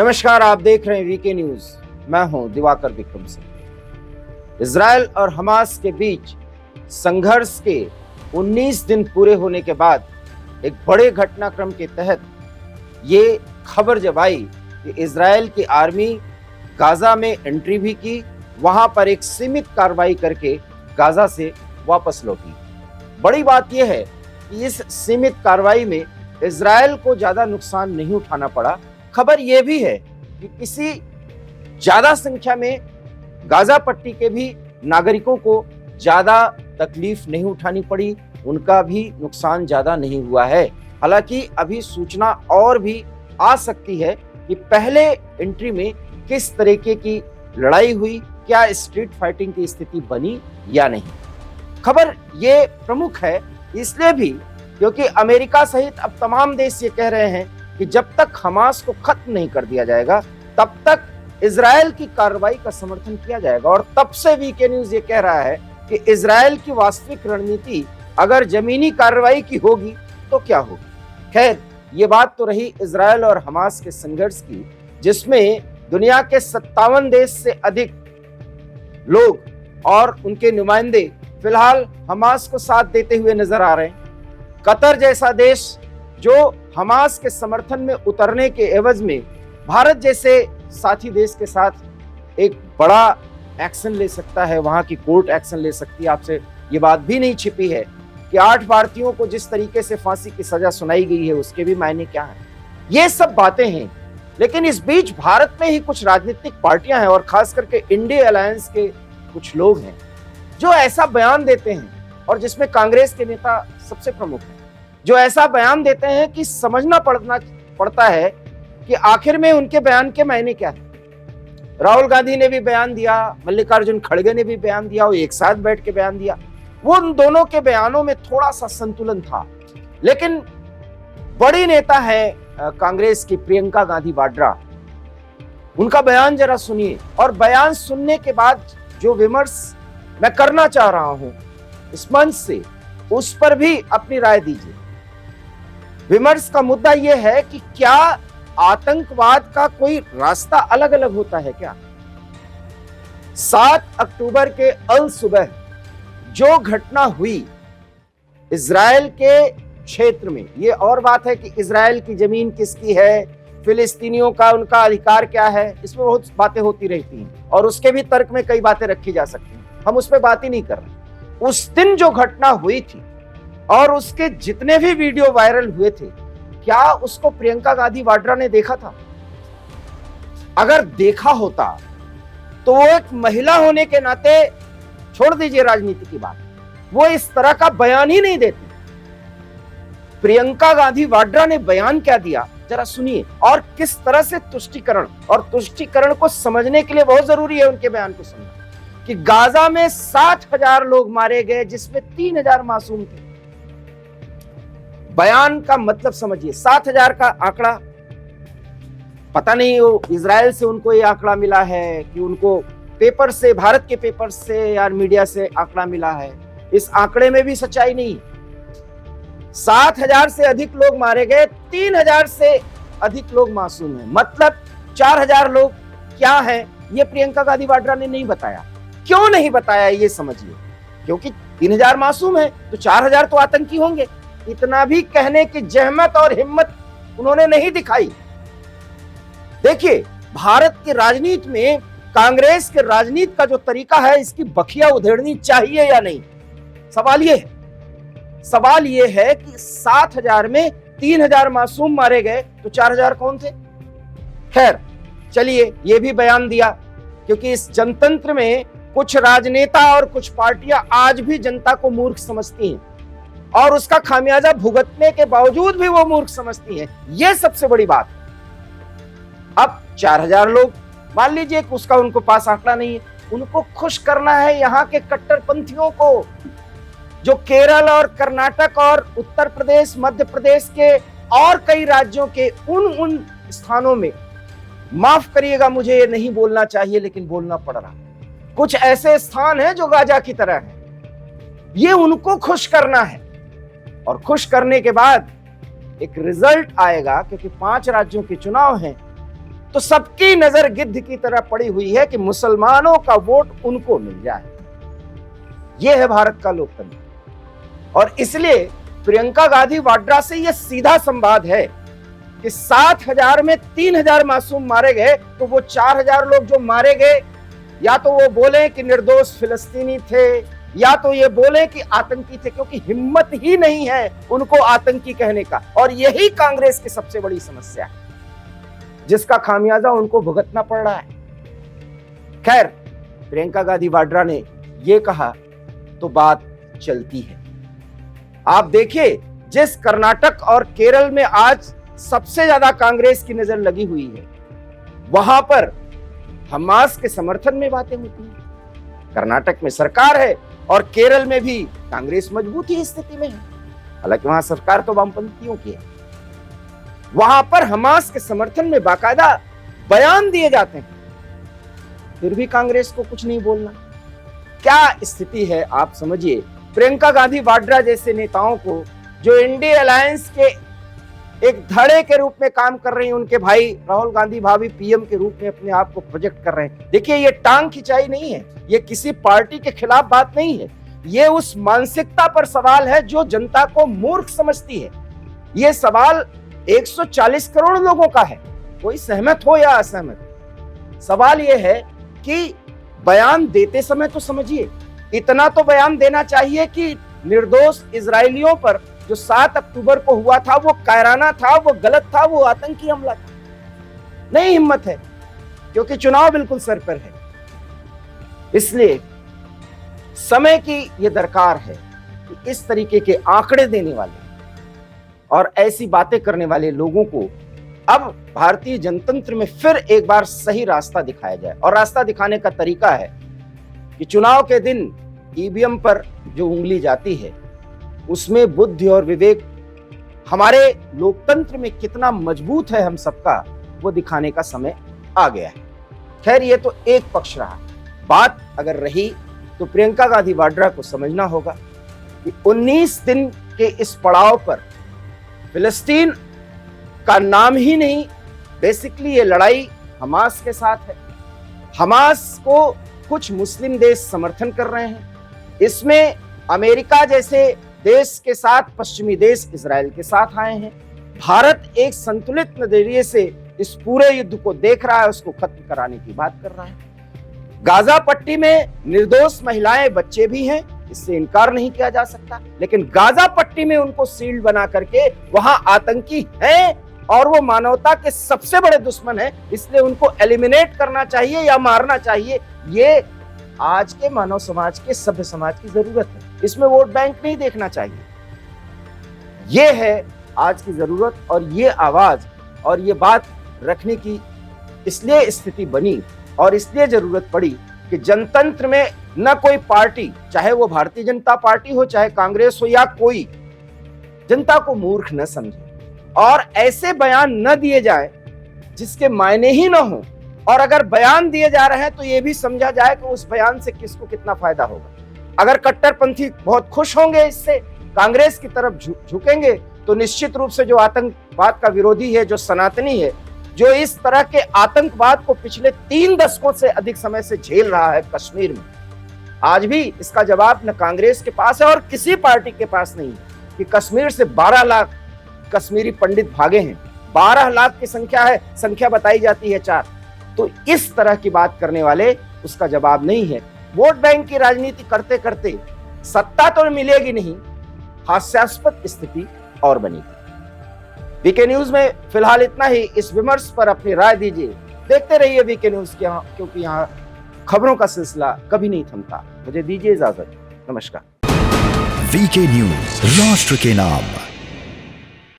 नमस्कार, आप देख रहे हैं वीके न्यूज। मैं हूं दिवाकर विक्रम सिंह। इजराइल और हमास के बीच संघर्ष के 19 दिन पूरे होने के बाद एक बड़े घटनाक्रम के तहत ये खबर जब आई कि इजराइल की आर्मी गाजा में एंट्री भी की, वहां पर एक सीमित कार्रवाई करके गाजा से वापस लौटी। बड़ी बात यह है कि इस सीमित कार्रवाई में इजराइल को ज्यादा नुकसान नहीं उठाना पड़ा। खबर यह भी है कि किसी ज्यादा संख्या में गाजा पट्टी के भी नागरिकों को ज्यादा तकलीफ नहीं उठानी पड़ी, उनका भी नुकसान ज्यादा नहीं हुआ है। हालांकि अभी सूचना और भी आ सकती है कि पहले एंट्री में किस तरीके की लड़ाई हुई, क्या स्ट्रीट फाइटिंग की स्थिति बनी या नहीं। खबर ये प्रमुख है इसलिए भी क्योंकि अमेरिका सहित अब तमाम देश ये कह रहे हैं कि जब तक हमास को खत्म नहीं कर दिया जाएगा तब तक इजराइल की कार्रवाई का समर्थन किया जाएगा। और तब से वीके न्यूज ये कह रहा है कि इजराइल की वास्तविक रणनीति अगर जमीनी कार्रवाई की होगी तो क्या होगी। खैर, ये बात तो रही इजराइल और हमास के संघर्ष की, जिसमें दुनिया के 57 देश से अधिक लोग और उनके नुमाइंदे फिलहाल हमास को साथ देते हुए नजर आ रहे हैं। कतर जैसा देश जो हमास के समर्थन में उतरने के एवज में भारत जैसे साथी देश के साथ एक बड़ा एक्शन ले सकता है, वहां की कोर्ट एक्शन ले सकती है। आपसे ये बात भी नहीं छिपी है कि 8 भारतीयों को जिस तरीके से फांसी की सजा सुनाई गई है उसके भी मायने क्या हैं। ये सब बातें हैं, लेकिन इस बीच भारत में ही कुछ राजनीतिक पार्टियां हैं और खास करके इंडिया अलायंस के कुछ लोग हैं जो ऐसा बयान देते हैं, और जिसमें कांग्रेस के नेता सबसे प्रमुख हैं, जो ऐसा बयान देते हैं कि समझना पड़ता है कि आखिर में उनके बयान के मायने क्या है। राहुल गांधी ने भी बयान दिया, मल्लिकार्जुन खड़गे ने भी बयान दिया, वो एक साथ बैठ के बयान दिया। वो उन दोनों के बयानों में थोड़ा सा संतुलन था, लेकिन बड़ी नेता है कांग्रेस की प्रियंका गांधी वाड्रा, उनका बयान जरा सुनिए और बयान सुनने के बाद जो विमर्श मैं करना चाह रहा हूं इस मंच से, उस पर भी अपनी राय दीजिए। विमर्श का मुद्दा यह है कि क्या आतंकवाद का कोई रास्ता अलग अलग होता है क्या। 7 अक्टूबर के अल सुबह जो घटना हुई इजराइल के क्षेत्र में, ये और बात है कि इजराइल की जमीन किसकी है, फिलिस्तीनियों का उनका अधिकार क्या है, इसमें बहुत बातें होती रहती हैं और उसके भी तर्क में कई बातें रखी जा सकती हैं, हम उस पर बात ही नहीं कर रहे। उस दिन जो घटना हुई थी और उसके जितने भी वीडियो वायरल हुए थे, क्या उसको प्रियंका गांधी वाड्रा ने देखा था? अगर देखा होता तो वो एक महिला होने के नाते, छोड़ दीजिए राजनीति की बात, वो इस तरह का बयान ही नहीं देती। प्रियंका गांधी वाड्रा ने बयान क्या दिया जरा सुनिए, और किस तरह से तुष्टीकरण, और तुष्टीकरण को समझने के लिए बहुत जरूरी है उनके बयान को समझना, कि गाजा में 60,000 लोग मारे गए जिसमें 3,000 मासूम थे। बयान का मतलब समझिए, 60,000 का आंकड़ा, पता नहीं वो इजराइल से उनको ये आंकड़ा मिला है कि उनको पेपर से, भारत के पेपर से या मीडिया से आंकड़ा मिला है, इस आंकड़े में भी सच्चाई नहीं। 7,000 से अधिक लोग मारे गए, 3,000 से अधिक लोग मासूम हैं, मतलब 4,000 लोग क्या है ये प्रियंका गांधी वाड्रा ने नहीं बताया। क्यों नहीं बताया ये समझिए, क्योंकि 3,000 मासूम है तो 4,000 तो आतंकी होंगे। इतना भी कहने की जहमत और हिम्मत उन्होंने नहीं दिखाई। देखिए, भारत की राजनीति में कांग्रेस के राजनीति का जो तरीका है, इसकी बखिया उधेड़नी चाहिए या नहीं, सवाल ये है कि 7,000 में 3,000 मासूम मारे गए तो 4,000 कौन थे। खैर चलिए, ये भी बयान दिया, क्योंकि इस जनतंत्र में कुछ राजनेता और कुछ पार्टियां आज भी जनता को मूर्ख समझती हैं और उसका खामियाजा भुगतने के बावजूद भी वो मूर्ख समझती हैं। ये सबसे बड़ी बात। अब 4,000 लोग मान लीजिए कि उसका उनको पास आंकड़ा नहीं है, उनको खुश करना है यहाँ के कट्टरपंथियों को, जो केरल और कर्नाटक और उत्तर प्रदेश, मध्य प्रदेश के और कई राज्यों के उन स्थानों में, माफ करिएगा मुझे ये नहीं बोलना चाहिए लेकिन बोलना पड़ रहा, कुछ ऐसे स्थान हैं जो गाजा की तरह हैं। ये उनको खुश करना है और खुश करने के बाद एक रिजल्ट आएगा, क्योंकि 5 राज्यों के चुनाव हैं तो सबकी नजर गिद्ध की तरह पड़ी हुई है कि मुसलमानों का वोट उनको मिल जाए। यह है भारत का लोकतंत्र। और इसलिए प्रियंका गांधी वाड्रा से यह सीधा संवाद है कि 7,000 में 3,000 मासूम मारे गए, तो वो 4,000 लोग जो मारे गए, या तो वो बोले कि निर्दोष फिलिस्तीनी थे, या तो ये बोले कि आतंकी थे, क्योंकि हिम्मत ही नहीं है उनको आतंकी कहने का। और यही कांग्रेस की सबसे बड़ी समस्या है, जिसका खामियाजा उनको भुगतना पड़ रहा है। खैर, प्रियंका गांधी वाड्रा ने ये कहा तो बात चलती है। आप देखिए, जिस कर्नाटक और केरल में आज सबसे ज्यादा कांग्रेस की नजर लगी हुई है, वहां पर हमास के समर्थन में बातें होती हैं। कर्नाटक में सरकार है और केरल में भी कांग्रेस मजबूत ही स्थिति में है, हालांकि वहां सरकार तो वामपंथियों की है। वहां पर हमास के समर्थन में बाकायदा बयान दिए जाते हैं, फिर भी कांग्रेस को कुछ नहीं बोलना। क्या स्थिति है आप समझिए। प्रियंका गांधी वाड्रा जैसे नेताओं को, जो इंडिया अलायंस के एक धड़े के रूप में काम कर रही हैं, उनके भाई राहुल गांधी भावी पीएम के रूप में अपने आप को प्रोजेक्ट कर रहे हैं। देखिए, ये टांग खिंचाई नहीं है, ये किसी पार्टी के खिलाफ बात नहीं है, ये उस मानसिकता पर सवाल है जो जनता को मूर्ख समझती है। ये सवाल 140 करोड़ लोगों का है, कोई सहमत हो या असहमत। सवाल ये है कि बयान देते समय तो समझिए, इतना तो बयान देना चाहिए कि निर्दोष इजरायलियों पर जो 7 अक्टूबर को हुआ था वो कायराना था, वो गलत था, वो आतंकी हमला था। नहीं हिम्मत है, क्योंकि चुनाव बिल्कुल सर पर है। इसलिए समय की ये दरकार है कि इस तरीके के आंकड़े देने वाले और ऐसी बातें करने वाले लोगों को अब भारतीय जनतंत्र में फिर एक बार सही रास्ता दिखाया जाए। और रास्ता दिखाने का तरीका है कि चुनाव के दिन ईवीएम पर जो उंगली जाती है, उसमें बुद्धि और विवेक हमारे लोकतंत्र में कितना मजबूत है हम सबका, वो दिखाने का समय आ गया है। खैर, ये तो एक पक्ष रहा। बात अगर रही तो प्रियंका गांधी वाड्रा को समझना होगा कि 19 दिन के इस पड़ाव पर फिलिस्तीन का नाम ही नहीं, बेसिकली ये लड़ाई हमास के साथ है। हमास को कुछ मुस्लिम देश समर्थन कर रहे हैं, इसमें अमेरिका जैसे देश के साथ पश्चिमी देश इजराइल के साथ आए हैं। भारत एक संतुलित नजरिए से इस पूरे युद्ध को देख रहा है, उसको खत्म कराने की बात कर रहा है। गाजा पट्टी में निर्दोष महिलाएं, बच्चे भी हैं, इससे इनकार नहीं किया जा सकता, लेकिन गाजा पट्टी में उनको सील्ड बना करके वहां आतंकी हैं और वो मानवता के सबसे बड़े दुश्मन हैं, इसलिए उनको एलिमिनेट करना चाहिए या मारना चाहिए। ये आज के मानव समाज के, सभ्य समाज की जरूरत है। इसमें वोट बैंक नहीं देखना चाहिए। ये है आज की जरूरत, और ये आवाज और ये बात रखने की इसलिए स्थिति बनी और इसलिए जरूरत पड़ी कि जनतंत्र में न कोई पार्टी, चाहे वो भारतीय जनता पार्टी हो, चाहे कांग्रेस हो या कोई, जनता को मूर्ख न समझे और ऐसे बयान न दिए जाए जिसके मायने ही न हो। और अगर बयान दिए जा रहे हैं तो ये भी समझा जाए कि उस बयान से किसको कितना फायदा होगा। अगर कट्टरपंथी बहुत खुश होंगे, इससे कांग्रेस की तरफ झुकेंगे, तो निश्चित रूप से जो आतंकवाद का विरोधी है, जो सनातनी है, जो इस तरह के आतंकवाद को पिछले 3 दशकों से अधिक समय से झेल रहा है कश्मीर में, आज भी इसका जवाब न कांग्रेस के पास है और किसी पार्टी के पास नहीं है कि कश्मीर से 12 लाख कश्मीरी पंडित भागे हैं। 12 लाख की संख्या है, संख्या बताई जाती है 4। तो इस तरह की बात करने वाले, उसका जवाब नहीं है। वोट बैंक की राजनीति करते करते सत्ता तो मिलेगी नहीं, हास्यास्पद स्थिति और बनेगी। वीके न्यूज में फिलहाल इतना ही। इस विमर्श पर अपनी राय दीजिए। देखते रहिए वीके न्यूज के, क्योंकि यहाँ खबरों का सिलसिला कभी नहीं थमता। मुझे दीजिए इजाजत। नमस्कार। वीके न्यूज, राष्ट्र के नाम।